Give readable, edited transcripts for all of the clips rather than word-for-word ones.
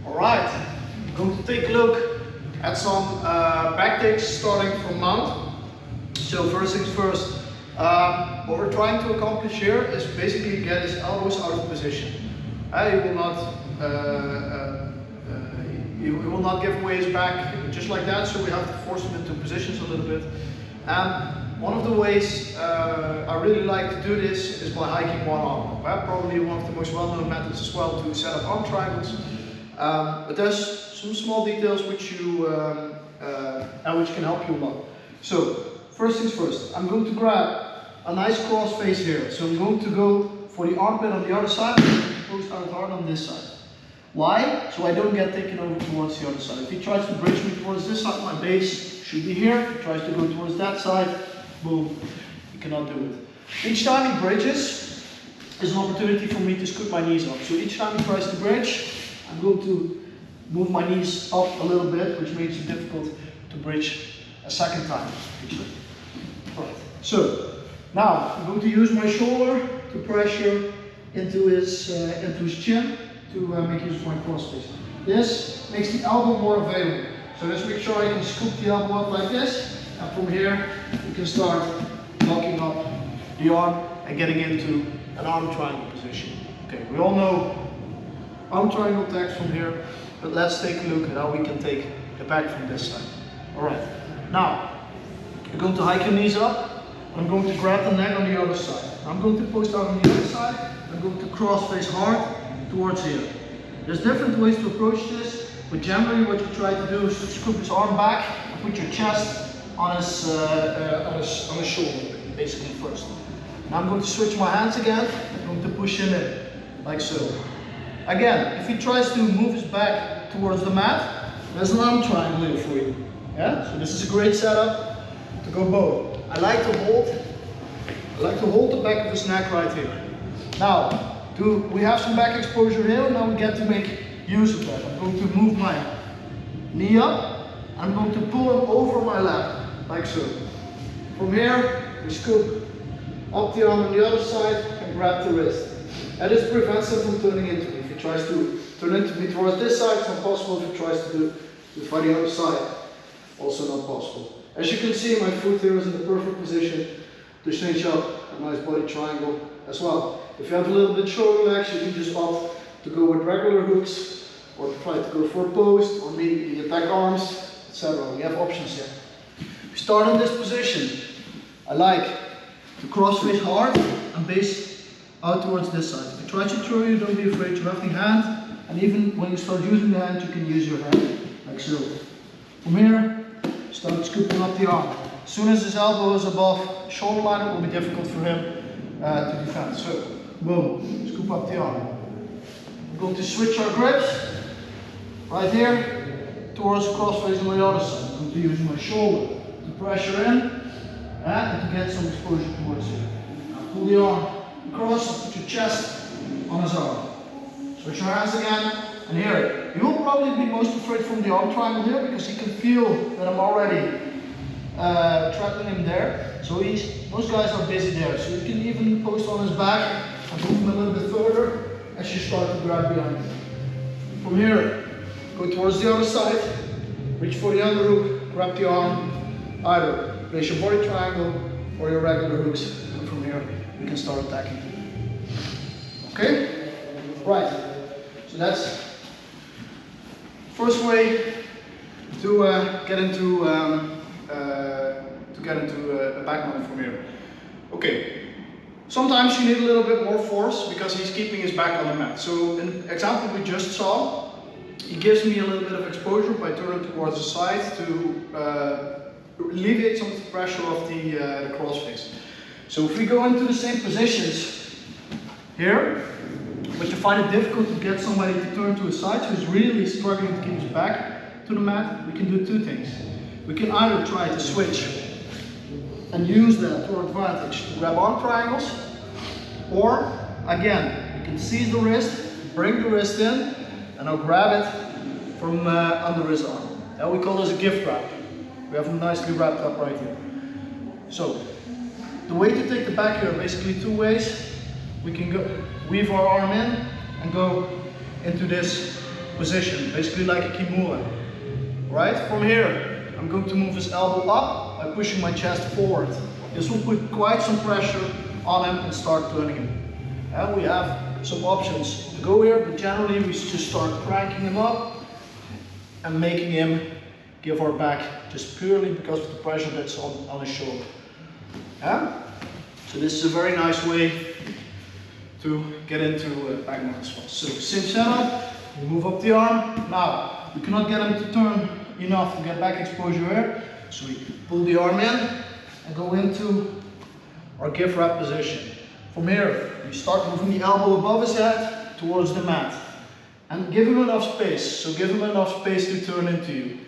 Alright, I'm going to take a look at some back takes starting from mount. So first things first, what we're trying to accomplish here is basically get his elbows out of position. He will not give away his back just like that, so we have to force him into positions a little bit. And one of the ways I really like to do this is by hiking one arm up. Probably one of the most well-known methods as well to set up arm triangles. But there's some small details which which can help you a lot. So first things first, I'm going to grab a nice cross face here. So I'm going to go for the armpit on the other side and post out hard on this side. Why? So I don't get taken over towards the other side. If he tries to bridge me towards this side, my base should be here. If he tries to go towards that side, boom, he cannot do it. Each time he bridges is an opportunity for me to scoop my knees up. So each time he tries to bridge, I'm going to move my knees up a little bit, which makes it difficult to bridge a second time. Right. So now I'm going to use my shoulder to pressure into his chin to make use of my cross face. This makes the elbow more available. So just make sure I can scoop the elbow up like this, and from here you can start locking up the arm and getting into an arm triangle position. Okay, we all know arm triangle attacks from here, but let's take a look at how we can take the back from this side. Alright, now you're going to hike your knees up. I'm going to grab the neck on the other side. I'm going to post out on the other side. I'm going to cross face hard towards here. There's different ways to approach this, but generally what you try to do is to scoop his arm back and put your chest on his shoulder, basically first. Now I'm going to switch my hands again. I'm going to push him in, like so. Again, if he tries to move his back towards the mat, there's an arm triangle here for you. Yeah? So this is a great setup to go bow. I like to hold the back of his neck right here. Now, we have some back exposure here, and now we get to make use of that. I'm going to move my knee up. I'm going to pull him over my lap, like so. From here, we scoop up the arm on the other side and grab the wrist. And this prevents him from turning into me. If he tries to turn into me towards this side, it's not possible. If he tries to do it by the other side, also not possible. As you can see, my foot here is in the perfect position to cinch up a nice body triangle as well. If you have a little bit shorter legs, you can just opt to go with regular hooks, or try to go for a post, or maybe the attack arms, etc. We have options here. We start in this position. I like to cross face hard and base out towards this side. If he tries to throw you, don't be afraid to have the hand, and even when you start using the hand, you can use your hand, like so. From here, start scooping up the arm. As soon as his elbow is above shoulder line, it will be difficult for him to defend. So, boom, scoop up the arm. We're going to switch our grips right here towards the cross face on the other side. I'm going to use my shoulder to pressure in and to get some exposure towards here. Now pull the arm across and put your chest on his arm. Switch your hands again, and here, you will probably be most afraid from the arm triangle here because he can feel that I'm already trapping him there. So those guys are busy there. So you can even post on his back and move him a little bit further as you start to grab behind him. From here, go towards the other side, reach for the underhook, grab the arm, either place your body triangle or your regular hooks, and from here we can start attacking. Okay? Right. So that's first way to get into a back mount from here. Okay. Sometimes you need a little bit more force because he's keeping his back on the mat. So in the example we just saw, he gives me a little bit of exposure by turning towards the side to alleviate some of the pressure of the cross face. So if we go into the same positions here, but you find it difficult to get somebody to turn to his side, so he's really struggling to keep his back to the mat, we can do two things. We can either try to switch and use that to our advantage to grab arm triangles, or again, you can seize the wrist, bring the wrist in, and I'll grab it from under his arm. And we call this a gift wrap. We have them nicely wrapped up right here. So, the way to take the back here are basically two ways. We can go weave our arm in and go into this position, basically like a kimura. Right? From here, I'm going to move his elbow up by pushing my chest forward. This will put quite some pressure on him and start turning him. And we have some options to go here, but generally we just start cranking him up and making him give our back just purely because of the pressure that's on his shoulder. Yeah? So this is a very nice way to get into back mount as well. So same setup, we move up the arm. Now, we cannot get him to turn enough to get back exposure here. So we pull the arm in and go into our gift wrap position. From here, we start moving the elbow above his head towards the mat. And give him enough space. So give him enough space to turn into you.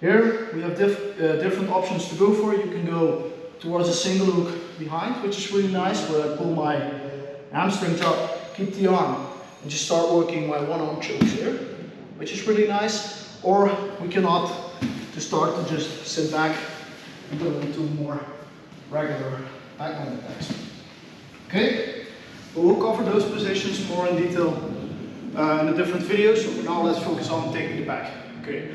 Here, we have different options to go for. You can go towards a single hook behind, which is really nice, where I pull my hamstrings up, keep the arm, and just start working my one arm chokes here, which is really nice. Or we can opt to start to just sit back and go into more regular back mount attacks. Okay, but we'll cover those positions more in detail in a different video. So for now, let's focus on taking the back. Okay.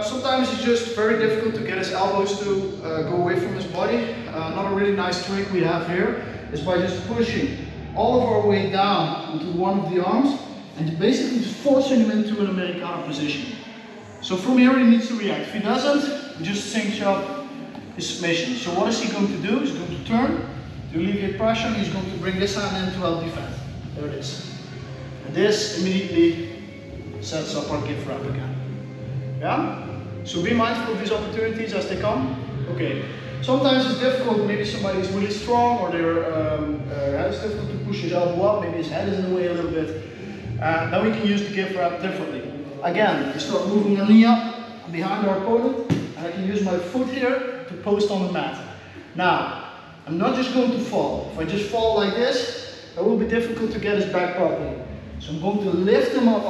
Sometimes it's just very difficult to get his elbows to go away from his body. Another really nice trick we have here is by just pushing all of our weight down onto one of the arms and basically just forcing him into an Americana position. So from here he needs to react. If he doesn't, we just cinch up his submission. So what is he going to do? He's going to turn to alleviate pressure and he's going to bring this hand in to help defend. There it is. And this immediately sets up our gift wrap again. Yeah? So be mindful of these opportunities as they come. Okay. Sometimes it's difficult, maybe somebody's really strong or it's difficult to push his elbow up, maybe his head is in the way a little bit. Then we can use the gift wrap differently. Again, we start moving our knee up behind our opponent and I can use my foot here to post on the mat. Now, I'm not just going to fall. If I just fall like this, it will be difficult to get his back properly. So I'm going to lift him up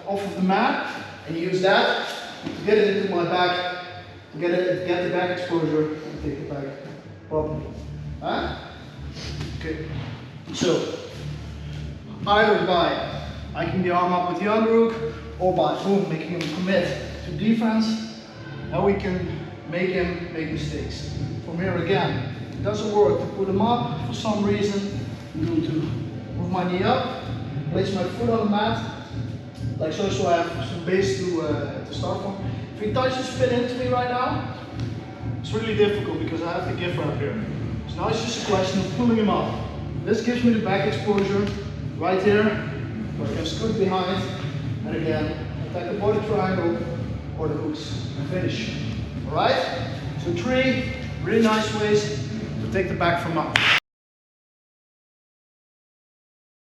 off of the mat and use that to get it into my back, to get the back exposure and take the back properly. Okay, so either by hiking the arm up with the underhook or by boom, making him commit to defense, now we can make him make mistakes. From here again, it doesn't work to put him up for some reason. I'm going to move my knee up, place my foot on the mat, like so, so I have some base to start from. If he touches spin into me right now, it's really difficult because I have the gift wrap here. So now it's just a question of pulling him up. This gives me the back exposure right here, where I can scoot behind, and again, attack the body triangle or the hooks and finish. Alright? So 3 really nice ways to take the back from up.